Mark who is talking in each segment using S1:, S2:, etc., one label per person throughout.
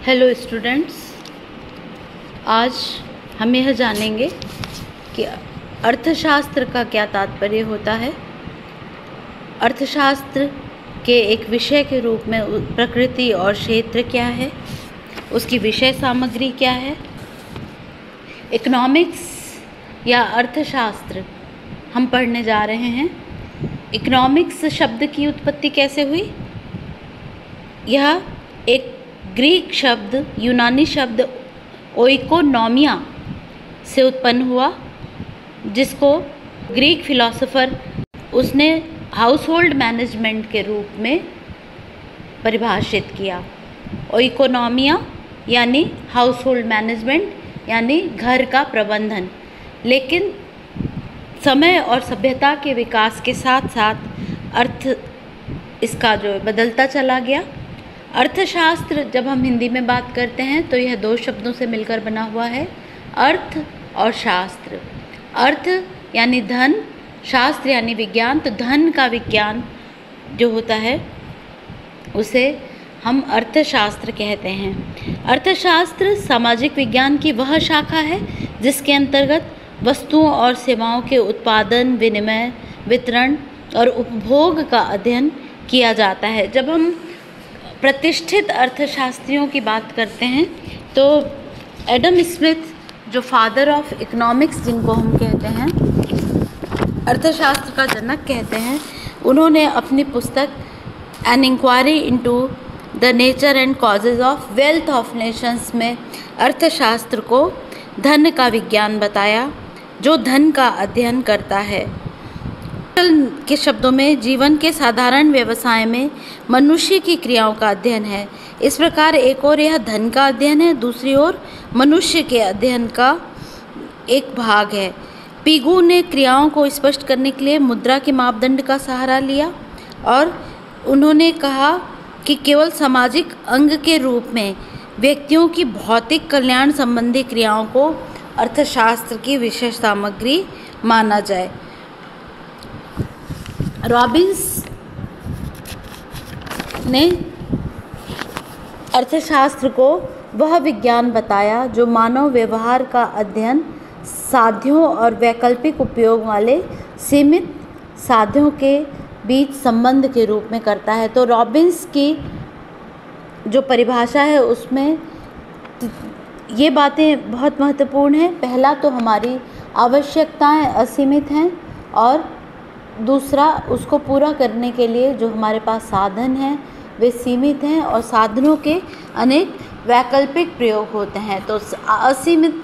S1: Hello students, आज हम यह जानेंगे कि अर्थशास्त्र का क्या तात्पर्य होता है। अर्थशास्त्र के एक विषय के रूप में प्रकृति और क्षेत्र क्या है, उसकी विषय सामग्री क्या है। इकोनॉमिक्स या अर्थशास्त्र हम पढ़ने जा रहे हैं। इकोनॉमिक्स शब्द की उत्पत्ति कैसे हुई? यह एक ग्रीक शब्द, यूनानी शब्द ओइकोनॉमिया से उत्पन्न हुआ, जिसको ग्रीक फिलॉसफर उसने हाउसहोल्ड मैनेजमेंट के रूप में परिभाषित किया। ओइकोनॉमिया यानी हाउसहोल्ड मैनेजमेंट यानी घर का प्रबंधन। लेकिन समय और सभ्यता के विकास के साथ साथ अर्थ इसका जो बदलता चला गया। अर्थशास्त्र जब हम हिंदी में बात करते हैं तो यह दो शब्दों से मिलकर बना हुआ है, अर्थ और शास्त्र। अर्थ यानी धन, शास्त्र यानी विज्ञान। तो धन का विज्ञान जो होता है उसे हम अर्थशास्त्र कहते हैं। अर्थशास्त्र सामाजिक विज्ञान की वह शाखा है जिसके अंतर्गत वस्तुओं और सेवाओं के उत्पादन, विनिमय, वितरण और उपभोग का अध्ययन किया जाता है। जब हम प्रतिष्ठित अर्थशास्त्रियों की बात करते हैं तो एडम स्मिथ, जो फादर ऑफ इकोनॉमिक्स जिनको हम कहते हैं, अर्थशास्त्र का जनक कहते हैं, उन्होंने अपनी पुस्तक an inquiry into the nature and causes of wealth of nations में अर्थशास्त्र को धन का विज्ञान बताया, जो धन का अध्ययन करता है। के शब्दों में जीवन के साधारण व्यवसाय में मनुष्य की क्रियाओं का अध्ययन है। इस प्रकार एक ओर यह धन का अध्ययन है, दूसरी ओर मनुष्य के अध्ययन का एक भाग है। पिगू ने क्रियाओं को स्पष्ट करने के लिए मुद्रा के मापदंड का सहारा लिया और उन्होंने कहा कि केवल सामाजिक अंग के रूप में व्यक्तियों की भौतिक कल्याण संबंधी क्रियाओं को अर्थशास्त्र की विशेष सामग्री माना जाए। रॉबिन्स ने अर्थशास्त्र को वह विज्ञान बताया जो मानव व्यवहार का अध्ययन साध्यों और वैकल्पिक उपयोग वाले सीमित साध्यों के बीच संबंध के रूप में करता है। तो रॉबिन्स की जो परिभाषा है उसमें ये बातें बहुत महत्वपूर्ण हैं। पहला तो हमारी आवश्यकताएं असीमित हैं और दूसरा उसको पूरा करने के लिए जो हमारे पास साधन हैं वे सीमित हैं और साधनों के अनेक वैकल्पिक प्रयोग होते हैं। तो असीमित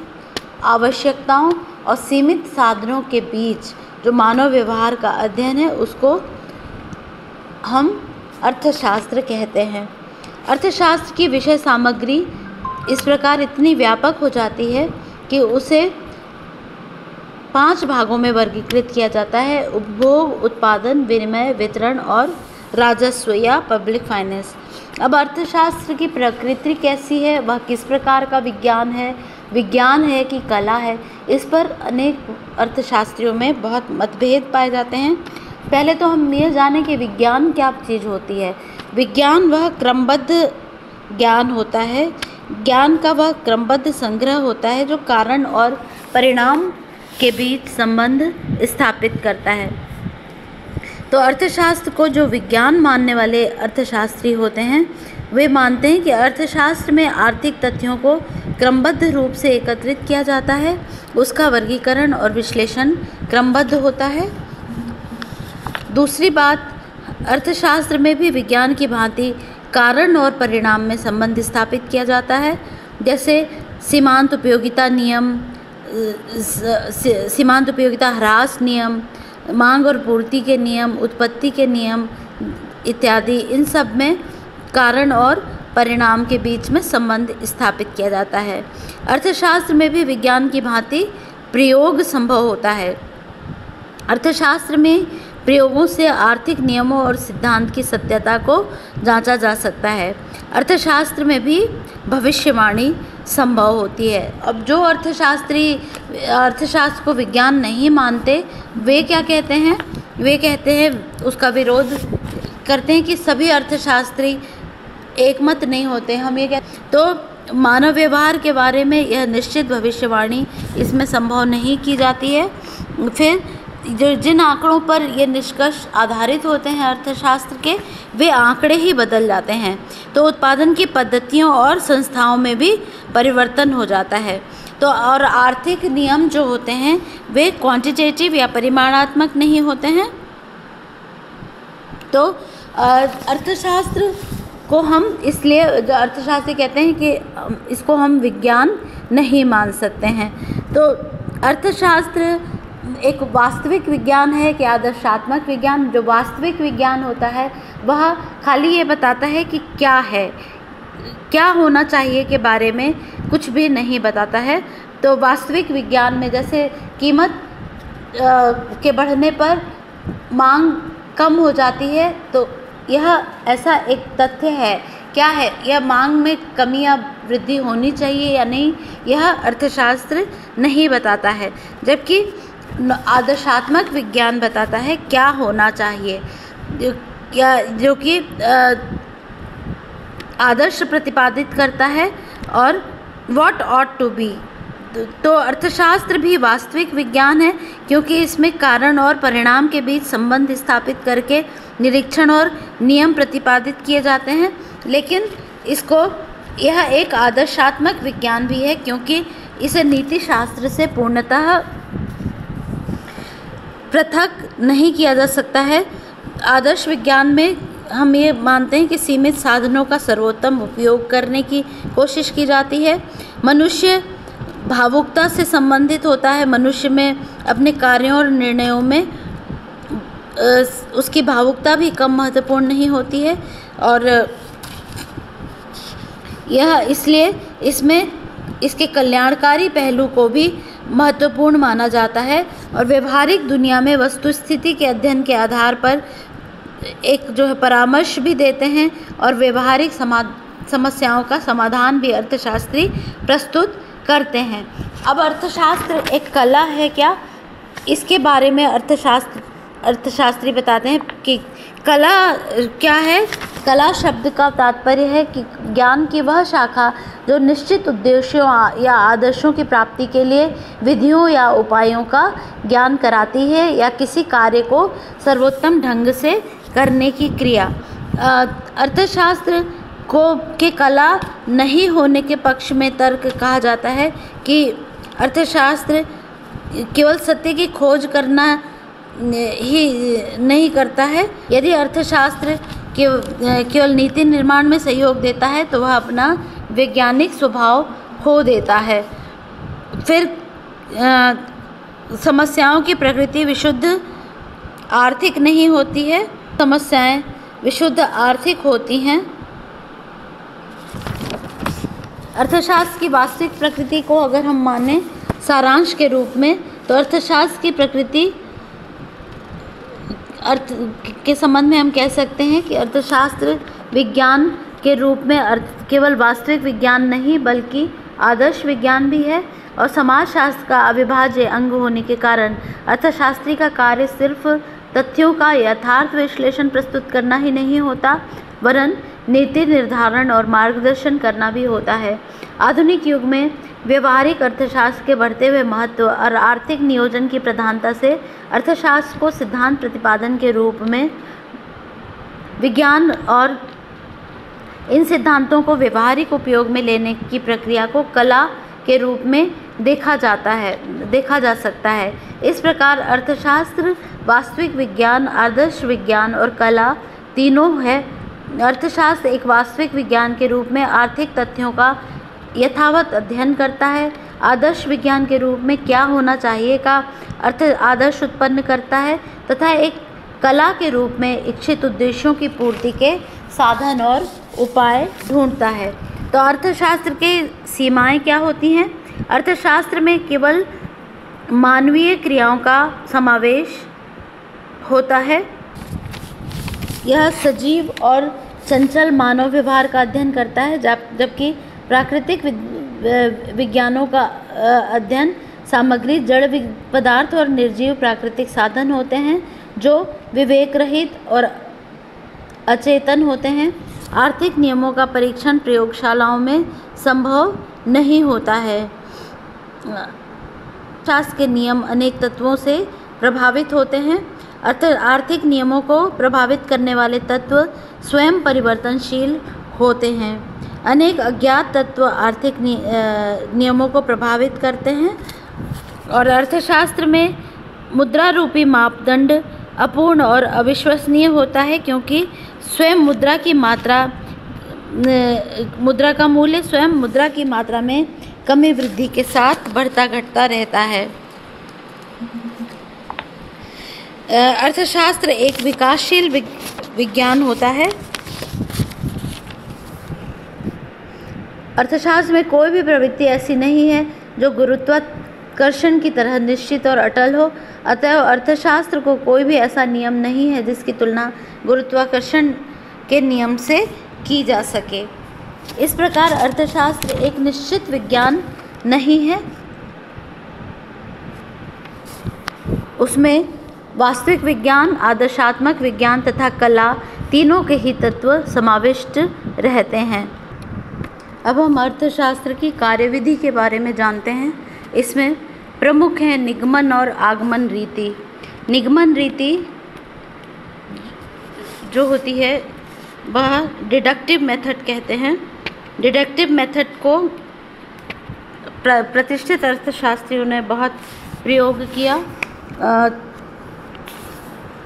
S1: आवश्यकताओं और सीमित साधनों के बीच जो मानव व्यवहार का अध्ययन है उसको हम अर्थशास्त्र कहते हैं। अर्थशास्त्र की विषय सामग्री इस प्रकार इतनी व्यापक हो जाती है कि उसे 5 भागों में वर्गीकृत किया जाता है: उपभोग, उत्पादन, विनिमय, वितरण और राजस्व या पब्लिक फाइनेंस। अब अर्थशास्त्र की प्रकृति कैसी है, वह किस प्रकार का विज्ञान है कि कला है, इस पर अनेक अर्थशास्त्रियों में बहुत मतभेद पाए जाते हैं। पहले तो हम ये जानें कि विज्ञान क्या चीज़ होती है। विज्ञान वह क्रमबद्ध ज्ञान होता है, ज्ञान का वह क्रमबद्ध संग्रह होता है जो कारण और परिणाम के बीच संबंध स्थापित करता है। तो अर्थशास्त्र को जो विज्ञान मानने वाले अर्थशास्त्री होते हैं वे मानते हैं कि अर्थशास्त्र में आर्थिक तथ्यों को क्रमबद्ध रूप से एकत्रित किया जाता है, उसका वर्गीकरण और विश्लेषण क्रमबद्ध होता है। दूसरी बात, अर्थशास्त्र में भी विज्ञान की भांति कारण और परिणाम में संबंध स्थापित किया जाता है, जैसे सीमांत उपयोगिता नियम, सीमांत उपयोगिता ह्रास नियम, मांग और पूर्ति के नियम, उत्पत्ति के नियम इत्यादि। इन सब में कारण और परिणाम के बीच में संबंध स्थापित किया जाता है। अर्थशास्त्र में भी विज्ञान की भांति प्रयोग संभव होता है। अर्थशास्त्र में प्रयोगों से आर्थिक नियमों और सिद्धांत की सत्यता को जांचा जा सकता है। अर्थशास्त्र में भी भविष्यवाणी संभव होती है। अब जो अर्थशास्त्री अर्थशास्त्र को विज्ञान नहीं मानते वे क्या कहते हैं? वे कहते हैं, उसका विरोध करते हैं कि सभी अर्थशास्त्री एकमत नहीं होते। हम ये तो मानव व्यवहार के बारे में यह निश्चित भविष्यवाणी इसमें संभव नहीं की जाती है। फिर जो जिन आंकड़ों पर ये निष्कर्ष आधारित होते हैं अर्थशास्त्र के, वे आंकड़े ही बदल जाते हैं, तो उत्पादन की पद्धतियों और संस्थाओं में भी परिवर्तन हो जाता है। तो और आर्थिक नियम जो होते हैं वे क्वांटिटेटिव या परिमाणात्मक नहीं होते हैं। तो अर्थशास्त्र को हम इसलिए अर्थशास्त्री कहते हैं कि इसको हम विज्ञान नहीं मान सकते हैं। तो अर्थशास्त्र एक वास्तविक विज्ञान है कि आदर्शात्मक विज्ञान? जो वास्तविक विज्ञान होता है वह खाली ये बताता है कि क्या है, क्या होना चाहिए के बारे में कुछ भी नहीं बताता है। तो वास्तविक विज्ञान में जैसे कीमत के बढ़ने पर मांग कम हो जाती है, तो यह ऐसा एक तथ्य है। क्या है? यह मांग में कमी या वृद्धि होनी चाहिए या नहीं, यह अर्थशास्त्र नहीं बताता है। जबकि आदर्शात्मक विज्ञान बताता है क्या होना चाहिए, जो कि आदर्श प्रतिपादित करता है और व्हाट ऑट टू बी। तो अर्थशास्त्र भी वास्तविक विज्ञान है क्योंकि इसमें कारण और परिणाम के बीच संबंध स्थापित करके निरीक्षण और नियम प्रतिपादित किए जाते हैं। लेकिन यह एक आदर्शात्मक विज्ञान भी है क्योंकि इसे नीति शास्त्र से पूर्णतः पृथक नहीं किया जा सकता है। आदर्श विज्ञान में हम ये मानते हैं कि सीमित साधनों का सर्वोत्तम उपयोग करने की कोशिश की जाती है। मनुष्य भावुकता से संबंधित होता है। मनुष्य में अपने कार्यों और निर्णयों में उसकी भावुकता भी कम महत्वपूर्ण नहीं होती है, और यह इसलिए इसमें इसके कल्याणकारी पहलू को भी महत्वपूर्ण माना जाता है। और व्यवहारिक दुनिया में वस्तुस्थिति के अध्ययन के आधार पर एक जो है परामर्श भी देते हैं, और व्यवहारिक समस्याओं का समाधान भी अर्थशास्त्री प्रस्तुत करते हैं। अब अर्थशास्त्र एक कला है क्या? इसके बारे में अर्थशास्त्री बताते हैं कि कला क्या है। कला शब्द का तात्पर्य है कि ज्ञान की वह शाखा जो निश्चित उद्देश्यों या आदर्शों की प्राप्ति के लिए विधियों या उपायों का ज्ञान कराती है, या किसी कार्य को सर्वोत्तम ढंग से करने की क्रिया। अर्थशास्त्र के कला नहीं होने के पक्ष में तर्क कहा जाता है कि अर्थशास्त्र केवल सत्य की खोज करना ही नहीं करता है। यदि अर्थशास्त्र केवल नीति निर्माण में सहयोग देता है तो वह अपना वैज्ञानिक स्वभाव खो देता है। फिर समस्याओं की प्रकृति विशुद्ध आर्थिक नहीं होती है, समस्याएं विशुद्ध आर्थिक होती हैं। अर्थशास्त्र की वास्तविक प्रकृति को अगर हम माने सारांश के रूप में, तो अर्थशास्त्र की प्रकृति अर्थ के संबंध में हम कह सकते हैं कि अर्थशास्त्र विज्ञान के रूप में केवल वास्तविक विज्ञान नहीं बल्कि आदर्श विज्ञान भी है। और समाजशास्त्र का अविभाज्य अंग होने के कारण अर्थशास्त्री का कार्य सिर्फ तथ्यों का यथार्थ विश्लेषण प्रस्तुत करना ही नहीं होता, वरन नीति निर्धारण और मार्गदर्शन करना भी होता है। आधुनिक युग में व्यवहारिक अर्थशास्त्र के बढ़ते हुए महत्व और आर्थिक नियोजन की प्रधानता से अर्थशास्त्र को सिद्धांत प्रतिपादन के रूप में विज्ञान और इन सिद्धांतों को व्यवहारिक उपयोग में लेने की प्रक्रिया को कला के रूप में देखा जा सकता है। इस प्रकार अर्थशास्त्र वास्तविक विज्ञान, आदर्श विज्ञान और कला तीनों है। अर्थशास्त्र एक वास्तविक विज्ञान के रूप में आर्थिक तथ्यों का यथावत अध्ययन करता है। आदर्श विज्ञान के रूप में क्या होना चाहिए का आदर्श उत्पन्न करता है, तथा एक कला के रूप में इच्छित उद्देश्यों की पूर्ति के साधन और उपाय ढूंढता है। तो अर्थशास्त्र के सीमाएं क्या होती हैं? अर्थशास्त्र में केवल मानवीय क्रियाओं का समावेश होता है। यह सजीव और चंचल मानव व्यवहार का अध्ययन करता है, जबकि प्राकृतिक विज्ञानों का अध्ययन सामग्री, जड़ पदार्थ और निर्जीव प्राकृतिक साधन होते हैं जो विवेक रहित और अचेतन होते हैं। आर्थिक नियमों का परीक्षण प्रयोगशालाओं में संभव नहीं होता है। अर्थशास्त्र के नियम अनेक तत्वों से प्रभावित होते हैं। आर्थिक नियमों को प्रभावित करने वाले तत्व स्वयं परिवर्तनशील होते हैं। अनेक अज्ञात तत्व आर्थिक नियमों को प्रभावित करते हैं और अर्थशास्त्र में मुद्रा रूपी मापदंड अपूर्ण और अविश्वसनीय होता है, क्योंकि स्वयं मुद्रा का मूल्य स्वयं मुद्रा की मात्रा में कमी वृद्धि के साथ बढ़ता घटता रहता है। अर्थशास्त्र एक विकासशील विज्ञान होता है। अर्थशास्त्र में कोई भी प्रवृत्ति ऐसी नहीं है जो गुरुत्वाकर्षण की तरह निश्चित और अटल हो। अतएव अर्थशास्त्र को कोई भी ऐसा नियम नहीं है जिसकी तुलना गुरुत्वाकर्षण के नियम से की जा सके। इस प्रकार अर्थशास्त्र एक निश्चित विज्ञान नहीं है, उसमें वास्तविक विज्ञान, आदर्शात्मक विज्ञान तथा कला तीनों के ही तत्व समाविष्ट रहते हैं। अब हम अर्थशास्त्र की कार्यविधि के बारे में जानते हैं। इसमें प्रमुख हैं निगमन और आगमन रीति। निगमन रीति जो होती है वह डिडक्टिव मेथड कहते हैं। डिडक्टिव मेथड को प्रतिष्ठित अर्थशास्त्रियों ने बहुत प्रयोग किया।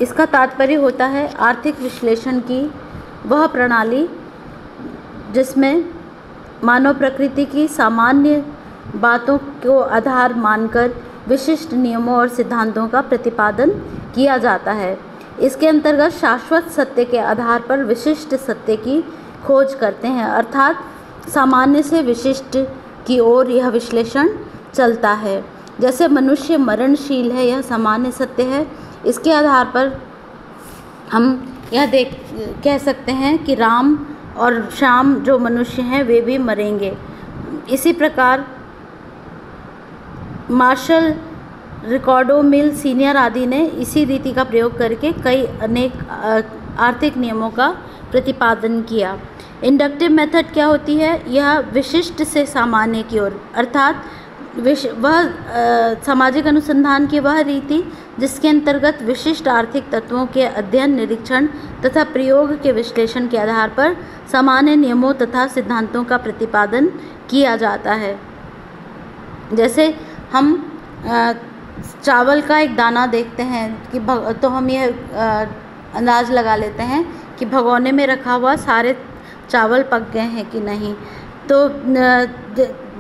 S1: इसका तात्पर्य होता है आर्थिक विश्लेषण की वह प्रणाली जिसमें मानव प्रकृति की सामान्य बातों को आधार मानकर विशिष्ट नियमों और सिद्धांतों का प्रतिपादन किया जाता है। इसके अंतर्गत शाश्वत सत्य के आधार पर विशिष्ट सत्य की खोज करते हैं, अर्थात सामान्य से विशिष्ट की ओर यह विश्लेषण चलता है। जैसे मनुष्य मरणशील है, यह सामान्य सत्य है। इसके आधार पर हम यह कह सकते हैं कि राम और श्याम जो मनुष्य हैं वे भी मरेंगे। इसी प्रकार मार्शल, रिकॉर्डो, मिल सीनियर आदि ने इसी रीति का प्रयोग करके अनेक आर्थिक नियमों का प्रतिपादन किया। इंडक्टिव मेथड क्या होती है? यह विशिष्ट से सामान्य की ओर, अर्थात सामाजिक अनुसंधान की वह रीति जिसके अंतर्गत विशिष्ट आर्थिक तत्वों के अध्ययन, निरीक्षण तथा प्रयोग के विश्लेषण के आधार पर सामान्य नियमों तथा सिद्धांतों का प्रतिपादन किया जाता है। जैसे हम चावल का एक दाना देखते हैं कि तो हम यह अंदाज़ लगा लेते हैं कि भगोने में रखा हुआ सारे चावल पक गए हैं कि नहीं। तो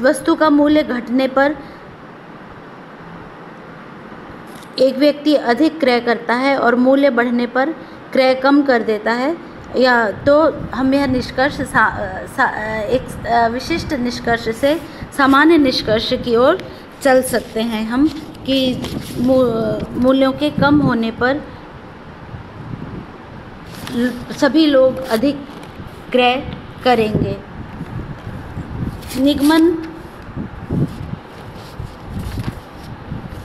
S1: वस्तु का मूल्य घटने पर एक व्यक्ति अधिक क्रय करता है और मूल्य बढ़ने पर क्रय कम कर देता है, या तो हम यह निष्कर्ष एक विशिष्ट निष्कर्ष से सामान्य निष्कर्ष की ओर चल सकते हैं हम कि मूल्यों के कम होने पर सभी लोग अधिक क्रय करेंगे। निगमन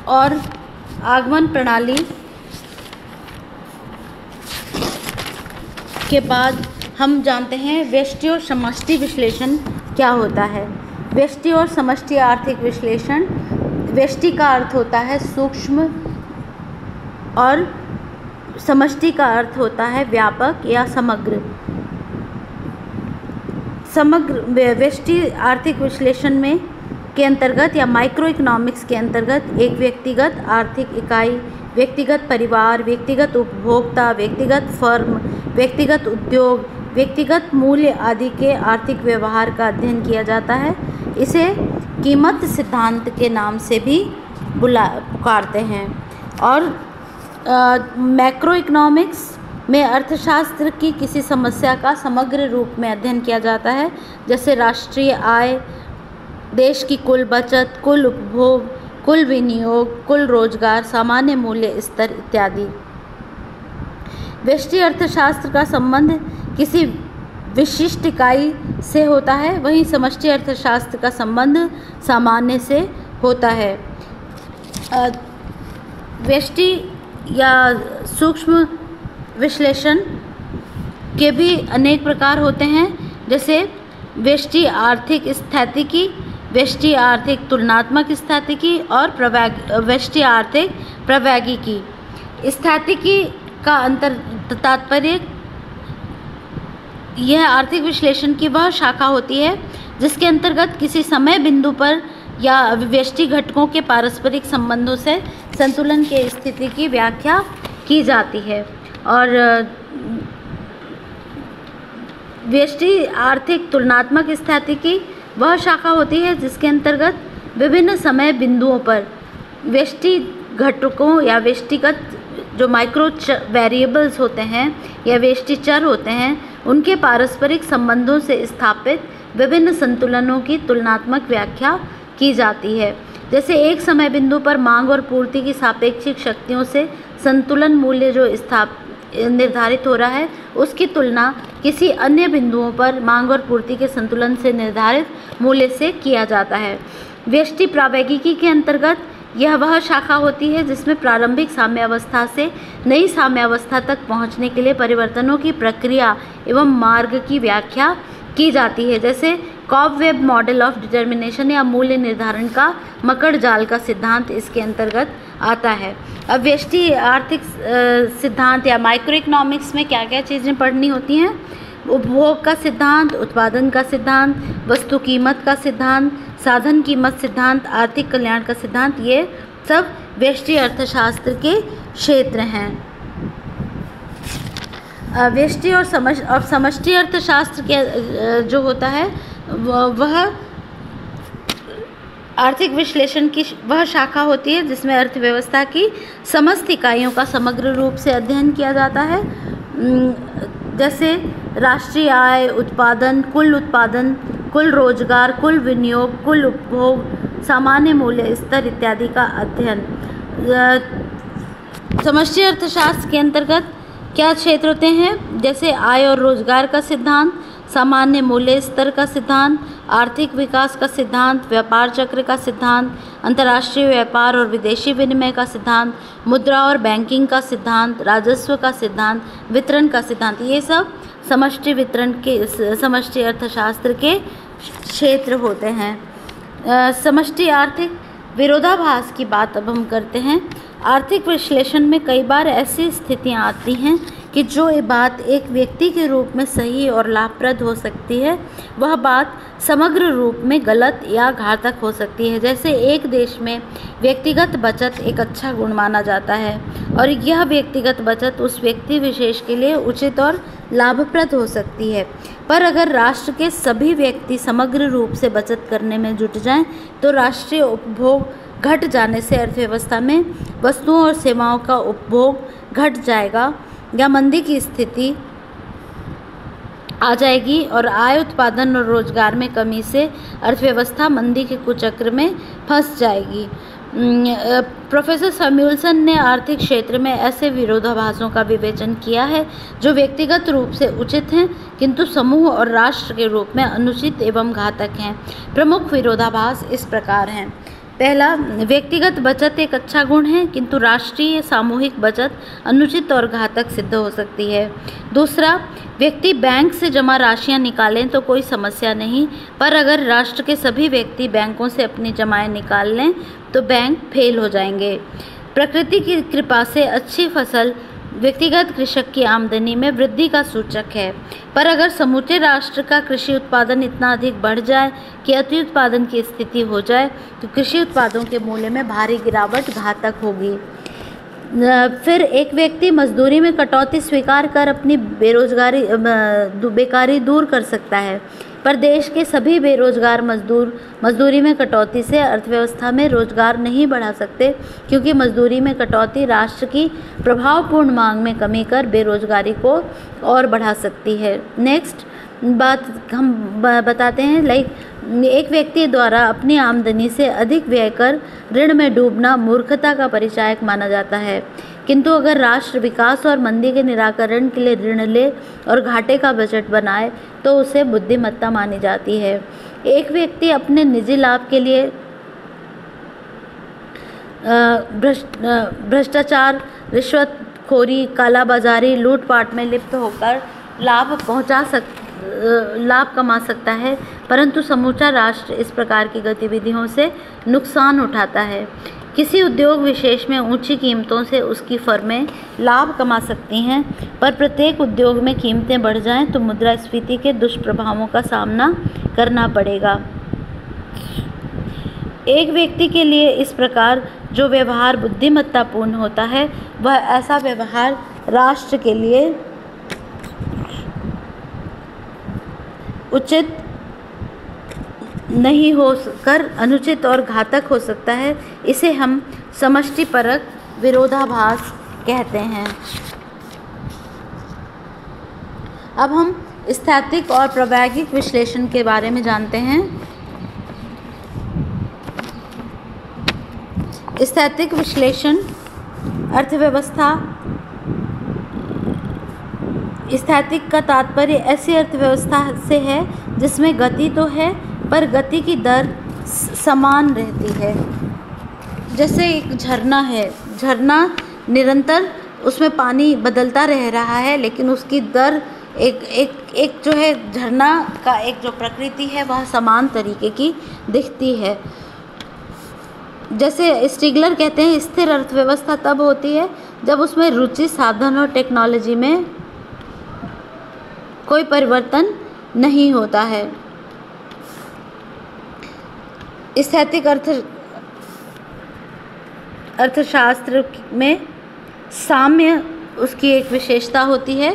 S1: और आगमन प्रणाली के बाद हम जानते हैं व्यष्टि और समष्टि विश्लेषण क्या होता है। व्यष्टि और समष्टि आर्थिक विश्लेषण, व्यष्टि का अर्थ होता है सूक्ष्म और समष्टि का अर्थ होता है व्यापक या समग्र। व्यष्टि आर्थिक विश्लेषण में के अंतर्गत या माइक्रो इकोनॉमिक्स के अंतर्गत एक व्यक्तिगत आर्थिक इकाई, व्यक्तिगत परिवार, व्यक्तिगत उपभोक्ता, व्यक्तिगत फर्म, व्यक्तिगत उद्योग, व्यक्तिगत मूल्य आदि के आर्थिक व्यवहार का अध्ययन किया जाता है। इसे कीमत सिद्धांत के नाम से भी पुकारते हैं। और मैक्रो इकोनॉमिक्स में अर्थशास्त्र की किसी समस्या का समग्र रूप में अध्ययन किया जाता है, जैसे राष्ट्रीय आय, देश की कुल बचत, कुल उपभोग, कुल विनियोग, कुल रोजगार, सामान्य मूल्य स्तर इत्यादि। व्यष्टि अर्थशास्त्र का संबंध किसी विशिष्ट इकाई से होता है, वहीं समष्टि अर्थशास्त्र का संबंध सामान्य से होता है। व्यष्टि या सूक्ष्म विश्लेषण के भी अनेक प्रकार होते हैं, जैसे व्यष्टि आर्थिक स्थितिकी, व्यष्टि आर्थिक तुलनात्मक स्थितिकी और व्यष्टि आर्थिक प्रवैगिकी। स्थितिकी का तात्पर्य यह आर्थिक विश्लेषण की वह शाखा होती है जिसके अंतर्गत किसी समय बिंदु पर या व्यष्टि घटकों के पारस्परिक संबंधों से संतुलन के स्थिति की व्याख्या की जाती है। और व्यष्टि आर्थिक तुलनात्मक स्थिति की वह शाखा होती है जिसके अंतर्गत विभिन्न समय बिंदुओं पर व्यष्टि घटकों या व्यष्टिगत जो माइक्रो वेरिएबल्स होते हैं या व्यष्टि चर होते हैं उनके पारस्परिक संबंधों से स्थापित विभिन्न संतुलनों की तुलनात्मक व्याख्या की जाती है। जैसे एक समय बिंदु पर मांग और पूर्ति की सापेक्षिक शक्तियों से संतुलन मूल्य जो निर्धारित हो रहा है उसकी तुलना किसी अन्य बिंदुओं पर मांग और पूर्ति के संतुलन से निर्धारित मूल्य से किया जाता है। व्यष्टि प्रावैगिकी के अंतर्गत यह वह शाखा होती है जिसमें प्रारंभिक साम्यावस्था से नई साम्यावस्था तक पहुंचने के लिए परिवर्तनों की प्रक्रिया एवं मार्ग की व्याख्या की जाती है। जैसे कॉबवेब मॉडल ऑफ डिटर्मिनेशन या मूल्य निर्धारण का मकड़ जाल का सिद्धांत इसके अंतर्गत आता है। अब व्यष्टि आर्थिक सिद्धांत या माइक्रो इकोनॉमिक्स में क्या क्या चीज़ें पढ़नी होती हैं? उपभोग का सिद्धांत, उत्पादन का सिद्धांत, वस्तु कीमत का सिद्धांत, साधन कीमत सिद्धांत, आर्थिक कल्याण का सिद्धांत, ये सब व्यष्टि अर्थशास्त्र के क्षेत्र हैं। व्यष्टि और समष्टि अर्थशास्त्र के जो होता है वह आर्थिक विश्लेषण की वह शाखा होती है जिसमें अर्थव्यवस्था की समस्त इकाइयों का समग्र रूप से अध्ययन किया जाता है। जैसे राष्ट्रीय आय, उत्पादन, कुल रोजगार, कुल विनियोग, कुल उपभोग, सामान्य मूल्य स्तर इत्यादि का अध्ययन। समष्टि अर्थशास्त्र के अंतर्गत क्या क्षेत्र होते हैं? जैसे आय और रोजगार का सिद्धांत, सामान्य मूल्य स्तर का सिद्धांत, आर्थिक विकास का सिद्धांत, व्यापार चक्र का सिद्धांत, अंतर्राष्ट्रीय व्यापार और विदेशी विनिमय का सिद्धांत, मुद्रा और बैंकिंग का सिद्धांत, राजस्व का सिद्धांत, वितरण का सिद्धांत, ये सब समष्टि अर्थशास्त्र के क्षेत्र होते हैं। समष्टि आर्थिक विरोधाभास की बात अब हम करते हैं। आर्थिक विश्लेषण में कई बार ऐसी स्थितियां आती हैं कि जो ये बात एक व्यक्ति के रूप में सही और लाभप्रद हो सकती है वह बात समग्र रूप में गलत या घातक हो सकती है। जैसे एक देश में व्यक्तिगत बचत एक अच्छा गुण माना जाता है और यह व्यक्तिगत बचत उस व्यक्ति विशेष के लिए उचित और लाभप्रद हो सकती है, पर अगर राष्ट्र के सभी व्यक्ति समग्र रूप से बचत करने में जुट जाएं तो राष्ट्रीय उपभोग घट जाने से अर्थव्यवस्था में वस्तुओं और सेवाओं का उपभोग घट जाएगा या मंदी की स्थिति आ जाएगी और आय, उत्पादन और रोजगार में कमी से अर्थव्यवस्था मंदी के कुचक्र में फंस जाएगी। प्रोफेसर सैमुअल्सन ने आर्थिक क्षेत्र में ऐसे विरोधाभासों का विवेचन किया है जो व्यक्तिगत रूप से उचित हैं किंतु समूह और राष्ट्र के रूप में अनुचित एवं घातक हैं। प्रमुख विरोधाभास इस प्रकार हैं। पहला, व्यक्तिगत बचत एक अच्छा गुण है किंतु राष्ट्रीय सामूहिक बचत अनुचित और घातक सिद्ध हो सकती है। दूसरा, व्यक्ति बैंक से जमा राशियां निकालें तो कोई समस्या नहीं, पर अगर राष्ट्र के सभी व्यक्ति बैंकों से अपनी जमाएं निकाल लें तो बैंक फेल हो जाएंगे। प्रकृति की कृपा से अच्छी फसल व्यक्तिगत कृषक की आमदनी में वृद्धि का सूचक है, पर अगर समूचे राष्ट्र का कृषि उत्पादन इतना अधिक बढ़ जाए कि अति उत्पादन की स्थिति हो जाए तो कृषि उत्पादों के मूल्य में भारी गिरावट घातक होगी। फिर एक व्यक्ति मजदूरी में कटौती स्वीकार कर अपनी बेकारी दूर कर सकता है, पर देश के सभी बेरोजगार मजदूरी में कटौती से अर्थव्यवस्था में रोजगार नहीं बढ़ा सकते, क्योंकि मजदूरी में कटौती राष्ट्र की प्रभावपूर्ण मांग में कमी कर बेरोजगारी को और बढ़ा सकती है। नेक्स्ट बात हम बताते हैं, एक व्यक्ति द्वारा अपनी आमदनी से अधिक व्यय कर ऋण में डूबना मूर्खता का परिचायक माना जाता है, किंतु अगर राष्ट्र विकास और मंदी के निराकरण के लिए ऋण ले और घाटे का बजट बनाए तो उसे बुद्धिमत्ता मानी जाती है। एक व्यक्ति अपने निजी लाभ के लिए भ्रष्टाचार, रिश्वतखोरी, कालाबाजारी, लूटपाट में लिप्त होकर लाभ कमा सकता है, परंतु समूचा राष्ट्र इस प्रकार की गतिविधियों से नुकसान उठाता है। किसी उद्योग विशेष में ऊंची कीमतों से उसकी फर्में लाभ कमा सकती हैं, पर प्रत्येक उद्योग में कीमतें बढ़ जाएं तो मुद्रास्फीति के दुष्प्रभावों का सामना करना पड़ेगा। एक व्यक्ति के लिए इस प्रकार जो व्यवहार बुद्धिमत्तापूर्ण होता है, वह ऐसा व्यवहार राष्ट्र के लिए उचित नहीं हो कर अनुचित और घातक हो सकता है। इसे हम समष्टिपरक विरोधाभास कहते हैं। अब हम स्थैतिक और प्रायोगिक विश्लेषण के बारे में जानते हैं। स्थैतिक विश्लेषण अर्थव्यवस्था, स्थैतिक का तात्पर्य ऐसी अर्थव्यवस्था से है जिसमें गति तो है पर गति की दर समान रहती है। जैसे एक झरना है, झरना निरंतर उसमें पानी बदलता रह रहा है, लेकिन उसकी दर एक जो है झरना का एक जो प्रकृति है वह समान तरीके की दिखती है। जैसे स्टिगलर कहते हैं, स्थिर अर्थव्यवस्था तब होती है जब उसमें रुचि, साधन और टेक्नोलॉजी में कोई परिवर्तन नहीं होता है। स्थैतिक अर्थशास्त्र में साम्य उसकी एक विशेषता होती है।